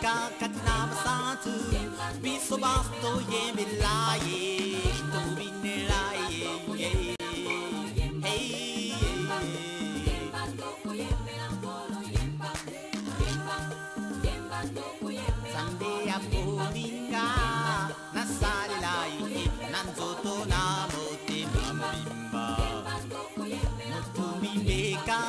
ka katina basantu biso basto ye milaye to binelaye hey Sande apominga nasale lai nanzoto na mote mamimba Mutumimeka